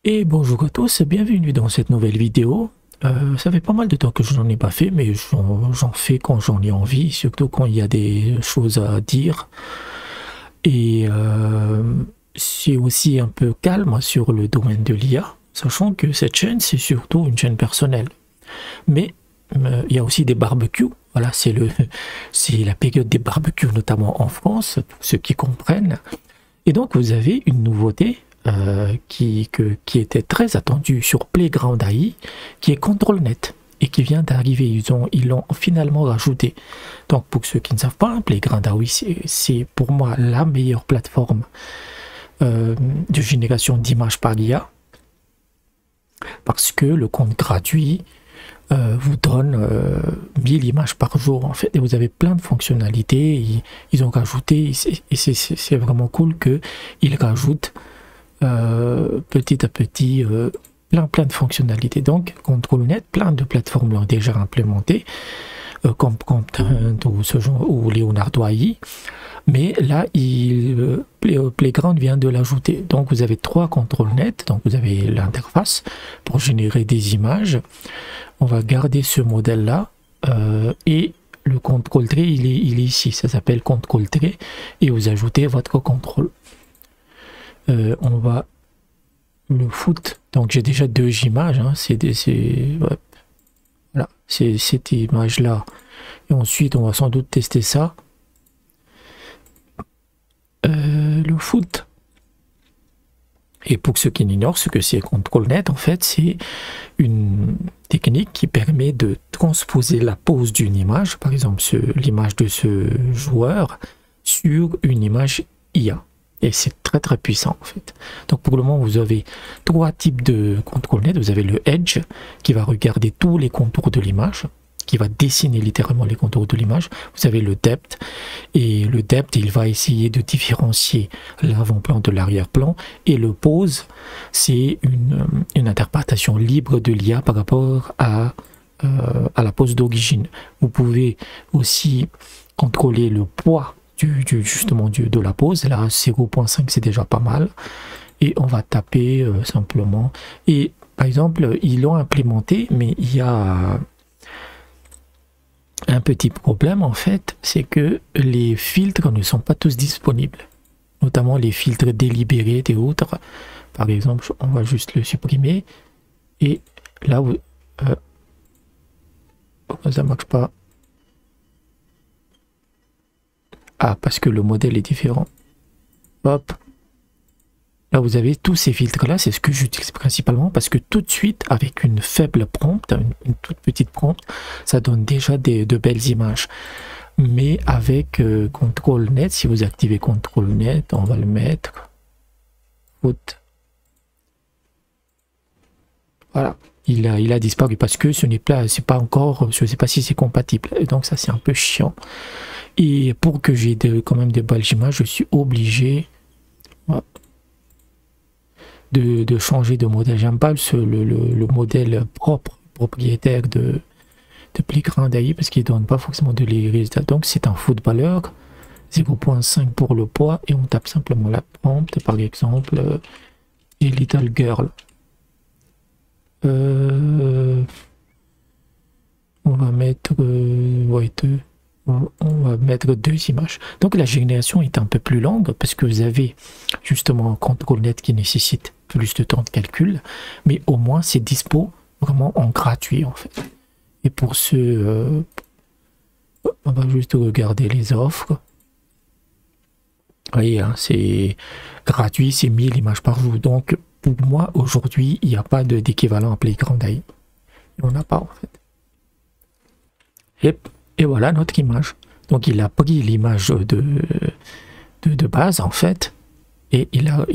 Et bonjour à tous, bienvenue dans cette nouvelle vidéo. Ça fait pas mal de temps que je n'en ai pas fait, mais j'en fais quand j'en ai envie, surtout quand il y a des choses à dire. Et c'est aussi un peu calme sur le domaine de l'IA, sachant que cette chaîne, c'est surtout une chaîne personnelle. Mais il y a aussi des barbecues. Voilà, c'est la période des barbecues, notamment en France, pour ceux qui comprennent. Et donc, vous avez une nouveauté qui était très attendue sur Playground AI, qui est ControlNet, et qui vient d'arriver. Ils l'ont finalement rajouté. Donc, pour ceux qui ne savent pas, Playground AI, c'est pour moi la meilleure plateforme de génération d'images par IA, parce que le compte gratuit vous donne 1000 images par jour en fait, et vous avez plein de fonctionnalités. Ils ont rajouté, et c'est vraiment cool qu'ils rajoutent petit à petit plein de fonctionnalités. Donc ControlNet, plein de plateformes l'ont déjà implémenté, comme Content ou ce genre, ou Leonardo AI. Mais là, Playground vient de l'ajouter. Donc vous avez 3 ControlNet, donc vous avez l'interface pour générer des images. On va garder ce modèle là et le contrôle trait il est ici, ça s'appelle contrôle trait, et vous ajoutez votre contrôle. On va le foot, donc j'ai déjà 2 images, hein. Ouais. Voilà, c'est cette image là, et ensuite on va sans doute tester ça. Le foot. Et pour ceux qui ignorent ce que c'est ControlNet, en fait, c'est une technique qui permet de transposer la pose d'une image, par exemple l'image de ce joueur, sur une image IA. Et c'est très puissant en fait. Donc pour le moment, vous avez 3 types de ControlNet. Vous avez le Edge qui va regarder tous les contours de l'image, qui va dessiner littéralement les contours de l'image. Vous avez le Depth, et le Depth, il va essayer de l'avant-plan de l'arrière-plan, et le Pose, c'est une interprétation libre de l'IA par rapport à la pose d'origine. Vous pouvez aussi contrôler le poids de la pose. Là, 0.5, c'est déjà pas mal. Et on va taper simplement. Et par exemple, ils l'ont implémenté, mais il y a un petit problème en fait, c'est que les filtres ne sont pas tous disponibles, notamment les filtres délibérés et autres. Par exemple, on va juste le supprimer, et là ça marche pas. Ah, parce que le modèle est différent. Hop, là vous avez tous ces filtres là, c'est ce que j'utilise principalement, parce que tout de suite, avec une faible prompt, une toute petite prompt, ça donne déjà de belles images. Mais avec ControlNet, si vous activez ControlNet, on va le mettre. Voilà, il a disparu parce que c'est pas encore, je sais pas si c'est compatible, et donc ça c'est un peu chiant. Et pour que j'ai quand même de belles images, je suis obligé de changer de modèle. J'aime pas le modèle propriétaire de Playground AI, parce qu'il donne pas forcément de les résultats. Donc c'est un footballeur, 0.5 pour le poids, et on tape simplement la prompt, par exemple, et Little Girl. On va mettre on va mettre 2 images. Donc la génération est un peu plus longue, parce que vous avez justement un ControlNet qui nécessite plus de temps de calcul, mais au moins c'est dispo vraiment en gratuit en fait. Et pour ceux, on va juste regarder les offres. Vous voyez, hein, c'est gratuit, c'est 1000 images par jour. Donc pour moi aujourd'hui, il n'y a pas d'équivalent à Playground AI. On n'a pas en fait. Et voilà notre image. Donc il a pris l'image de base en fait, et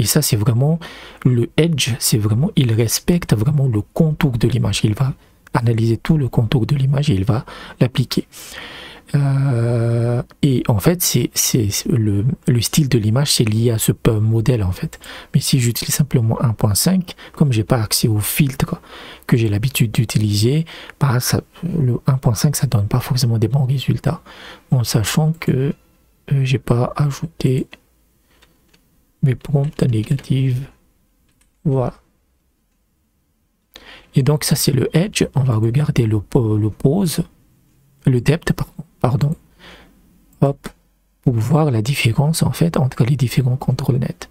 ça c'est vraiment le Edge, c'est vraiment, il respecte vraiment le contour de l'image. Il va analyser tout le contour de l'image et il va l'appliquer. Et en fait c'est le style de l'image, c'est lié à ce modèle en fait. Mais si j'utilise simplement 1.5, comme j'ai pas accès aux filtres que j'ai l'habitude d'utiliser, bah le 1.5 ça donne pas forcément des bons résultats, en sachant que j'ai pas ajouté mes prompts négatives. Voilà. Et donc ça c'est le edge. On va regarder le pose, le depth, pardon. Hop, pour voir la différence en fait entre les différents contrôles nets.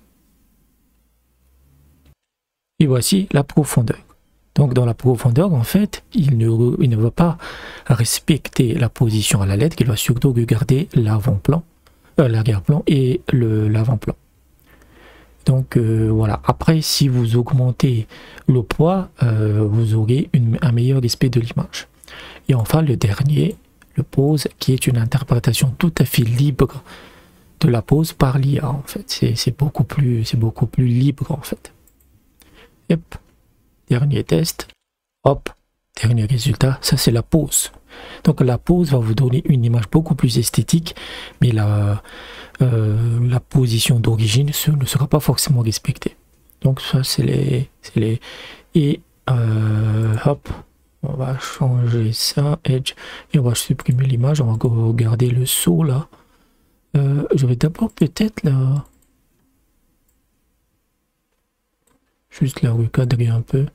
Et voici la profondeur. Donc dans la profondeur, en fait, il ne va pas respecter la position à la lettre, il va surtout regarder l'avant-plan, l'arrière-plan et l'avant-plan. Donc voilà, après si vous augmentez le poids, vous aurez un meilleur respect de l'image. Et enfin le dernier, le pose, qui est une interprétation tout à fait libre de la pose par l'IA en fait. C'est beaucoup plus libre en fait. Yep. Dernier test, hop, dernier résultat, ça c'est la pose. Donc la pose va vous donner une image beaucoup plus esthétique, mais la position d'origine ne sera pas forcément respectée. Donc ça c'est les... Et hop, on va changer ça, edge, et on va supprimer l'image, on va regarder le saut là. Je vais d'abord peut-être là... Juste la recadrer un peu.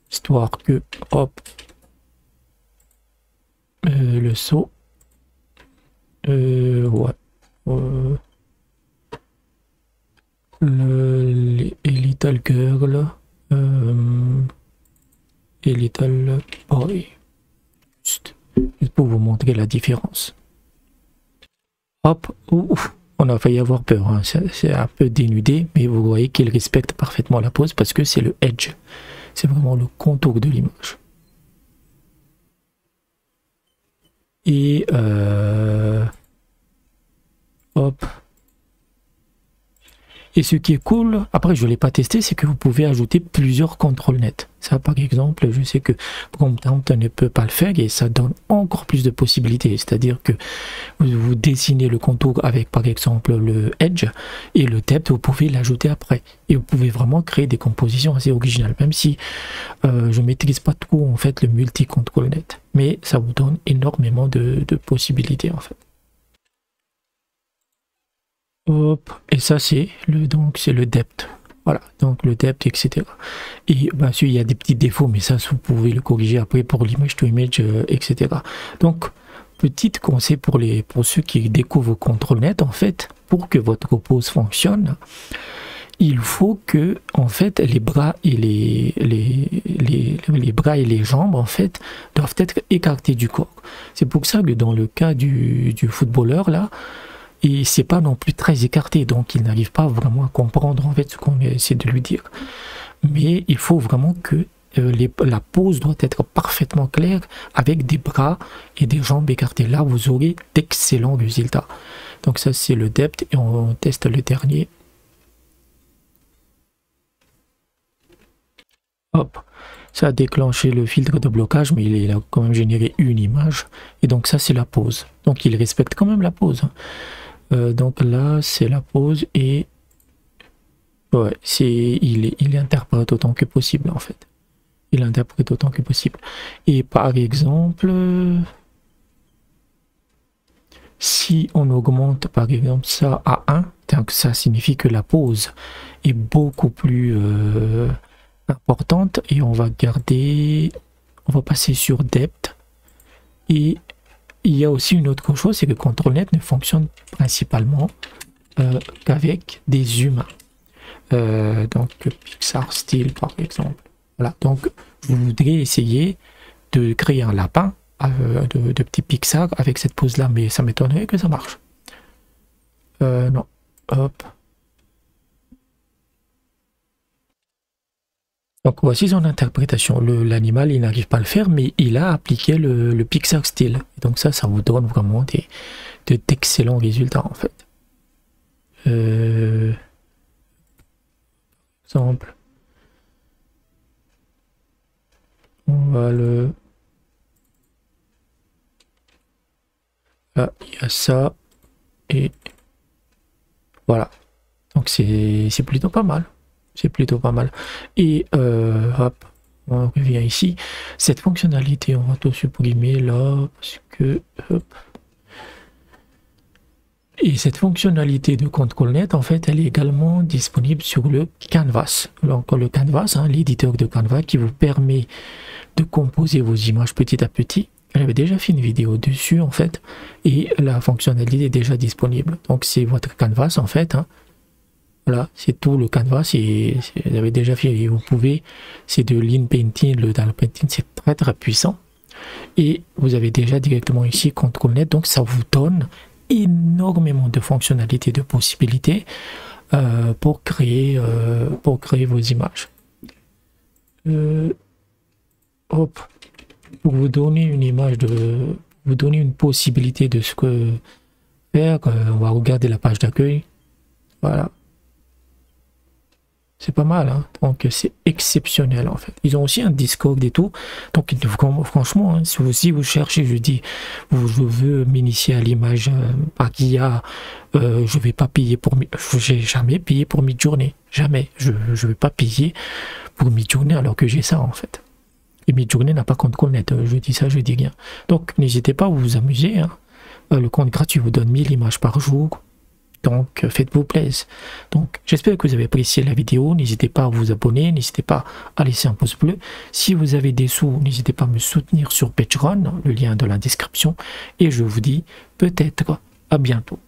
Histoire que, hop, le saut, ouais, et Little Girl, et Little Boy, juste pour vous montrer la différence. Hop, ouf. On a failli avoir peur, hein. C'est un peu dénudé, mais vous voyez qu'il respecte parfaitement la pose parce que c'est le edge. C'est vraiment le contour de l'image. Et hop. Et ce qui est cool, après je ne l'ai pas testé, c'est que vous pouvez ajouter plusieurs contrôles nets. Ça par exemple, je sais que Promptout ne peut pas le faire et ça donne encore plus de possibilités. C'est-à-dire que vous dessinez le contour avec par exemple le edge et le depth, vous pouvez l'ajouter après. Et vous pouvez vraiment créer des compositions assez originales, même si je ne maîtrise pas trop en fait le multi-control net. Mais ça vous donne énormément de possibilités en fait. Hop, et ça c'est le depth. Voilà, donc le depth, etc. Et bien sûr, il y a des petits défauts, mais ça, vous pouvez le corriger après pour l'image to image, etc. Donc, petit conseil pour ceux qui découvrent Control Net, en fait, pour que votre pose fonctionne, il faut que, en fait, les bras et les bras et les jambes, en fait, doivent être écartés du corps. C'est pour ça que dans le cas du footballeur, là, et c'est pas non plus très écarté, donc il n'arrive pas vraiment à comprendre en fait ce qu'on essaie de lui dire. Mais il faut vraiment que la pose doit être parfaitement claire avec des bras et des jambes écartées. Là, vous aurez d'excellents résultats. Donc ça, c'est le depth et on teste le dernier. Hop, ça a déclenché le filtre de blocage, mais il a quand même généré une image. Et donc ça, c'est la pose. Donc il respecte quand même la pose. Donc là c'est la pose et ouais, il interprète autant que possible en fait. Il interprète autant que possible. Et par exemple, si on augmente par exemple ça à 1, donc ça signifie que la pose est beaucoup plus importante et on va passer sur depth. Et il y a aussi une autre chose, c'est que Control Net ne fonctionne principalement qu'avec des humains. Donc Pixar Style par exemple. Voilà, donc vous voudrez essayer de créer un lapin de petits Pixar avec cette pose là, mais ça m'étonnerait que ça marche. Non, hop. Donc voici son interprétation. L'animal, il n'arrive pas à le faire, mais il a appliqué le Pixar Style. Donc ça vous donne vraiment d'excellents résultats en fait. Exemple, on va le... Là, il y a ça. Et voilà. Donc c'est plutôt pas mal. C'est plutôt pas mal. Et hop, on revient ici. Cette fonctionnalité, on va tout supprimer là, parce que hop, Et cette fonctionnalité de ControlNet, en fait, elle est également disponible sur le Canvas. Donc le Canvas, hein, l'éditeur de Canvas qui vous permet de composer vos images petit à petit. J'avais déjà fait une vidéo dessus, en fait, et la fonctionnalité est déjà disponible. Donc c'est votre Canvas, en fait. Hein. Voilà, c'est tout le Canvas. J'avais déjà fait, et vous pouvez, c'est de l'InPainting. Le Painting, c'est très très puissant. Et vous avez déjà directement ici ControlNet, donc ça vous donne énormément de fonctionnalités, de possibilités pour créer vos images. Hop, pour vous donner une image vous donner une possibilité de ce que faire, on va regarder la page d'accueil. Voilà. C'est pas mal, hein. Donc c'est exceptionnel en fait. Ils ont aussi un Discord et tout. Donc franchement, hein, si vous cherchez, je dis, je veux m'initier à l'image par IA, je vais pas payer pour, j'ai jamais payé pour Midjourney, jamais. Je vais pas payer pour Midjourney alors que j'ai ça en fait. Et Midjourney n'a pas ControlNet. Je dis ça, je dis rien. Donc n'hésitez pas à vous amuser. Hein. Le compte gratuit vous donne 1000 images par jour. Donc, faites-vous plaisir. Donc, j'espère que vous avez apprécié la vidéo. N'hésitez pas à vous abonner. N'hésitez pas à laisser un pouce bleu. Si vous avez des sous, n'hésitez pas à me soutenir sur Patreon. Le lien est dans la description. Et je vous dis peut-être à bientôt.